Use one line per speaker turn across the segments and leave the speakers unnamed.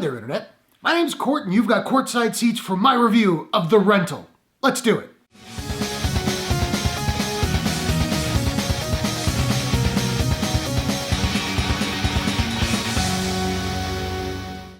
there, Internet. My name's Court, and you've got courtside seats for my review of The Rental. Let's do it.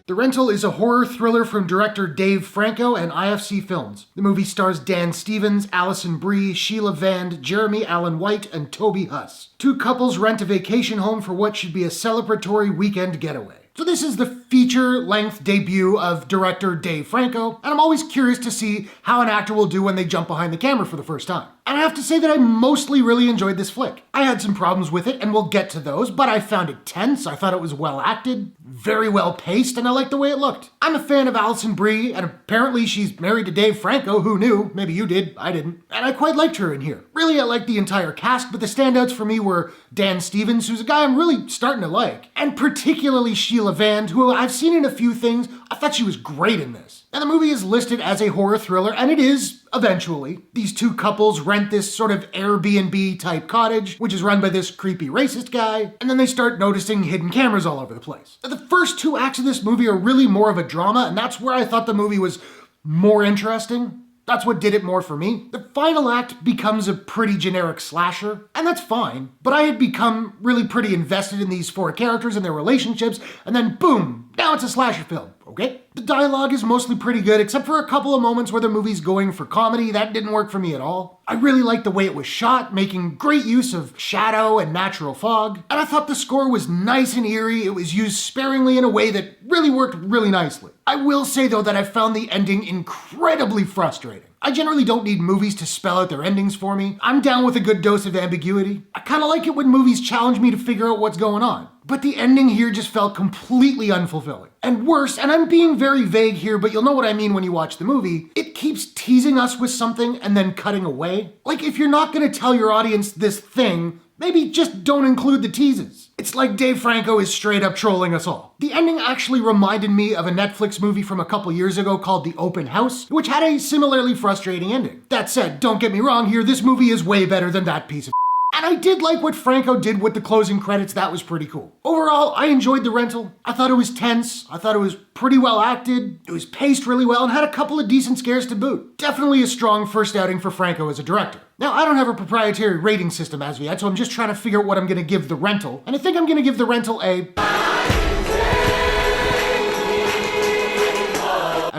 The Rental is a horror thriller from director Dave Franco and IFC Films. The movie stars Dan Stevens, Alison Brie, Sheila Vand, Jeremy Allen White, and Toby Huss. Two couples rent a vacation home for what should be a celebratory weekend getaway. So this is the feature-length debut of director Dave Franco, and I'm always curious to see how an actor will do when they jump behind the camera for the first time. And I have to say that I mostly really enjoyed this flick. I had some problems with it, and we'll get to those, but I found it tense, I thought it was well acted, very well paced, and I liked the way it looked. I'm a fan of Alison Brie, and apparently she's married to Dave Franco. Who knew? Maybe you did, I didn't. And I quite liked her in here. Really, I liked the entire cast, but the standouts for me were Dan Stevens, who's a guy I'm really starting to like, and particularly Sheila Vand, who I've seen in a few things. I thought she was great in this. And the movie is listed as a horror thriller, and it is, eventually. These two couples rent this sort of Airbnb type cottage, which is run by this creepy racist guy, and then they start noticing hidden cameras all over the place. The first two acts of this movie are really more of a drama, and that's where I thought the movie was more interesting. That's what did it more for me. The final act becomes a pretty generic slasher, and that's fine, but I had become really pretty invested in these four characters and their relationships, and then boom, now it's a slasher film, okay? The dialogue is mostly pretty good, except for a couple of moments where the movie's going for comedy. That didn't work for me at all. I really liked the way it was shot, making great use of shadow and natural fog, and I thought the score was nice and eerie. It was used sparingly in a way that really worked really nicely. I will say though that I found the ending incredibly frustrating. I generally don't need movies to spell out their endings for me. I'm down with a good dose of ambiguity. I kind of like it when movies challenge me to figure out what's going on. But the ending here just felt completely unfulfilling. And worse, and I'm being very vague here, but you'll know what I mean when you watch the movie, it keeps teasing us with something and then cutting away. Like, if you're not gonna tell your audience this thing, maybe just don't include the teases. It's like Dave Franco is straight up trolling us all. The ending actually reminded me of a Netflix movie from a couple years ago called The Open House, which had a similarly frustrating ending. That said, don't get me wrong here, this movie is way better than that piece of and I did like what Franco did with the closing credits. That was pretty cool. Overall, I enjoyed The Rental. I thought it was tense. I thought it was pretty well acted. It was paced really well and had a couple of decent scares to boot. Definitely a strong first outing for Franco as a director. Now, I don't have a proprietary rating system as of yet, so I'm just trying to figure out what I'm gonna give The Rental. And I think I'm gonna give The Rental a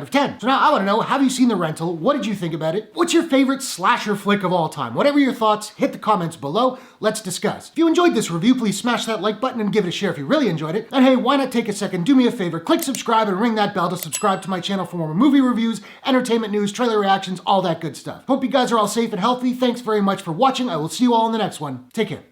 out of 10. So now I want to know, have you seen The Rental? What did you think about it? What's your favorite slasher flick of all time? Whatever your thoughts, hit the comments below. Let's discuss. If you enjoyed this review, please smash that like button and give it a share if you really enjoyed it. And hey, why not take a second, do me a favor, click subscribe and ring that bell to subscribe to my channel for more movie reviews, entertainment news, trailer reactions, all that good stuff. Hope you guys are all safe and healthy. Thanks very much for watching. I will see you all in the next one. Take care.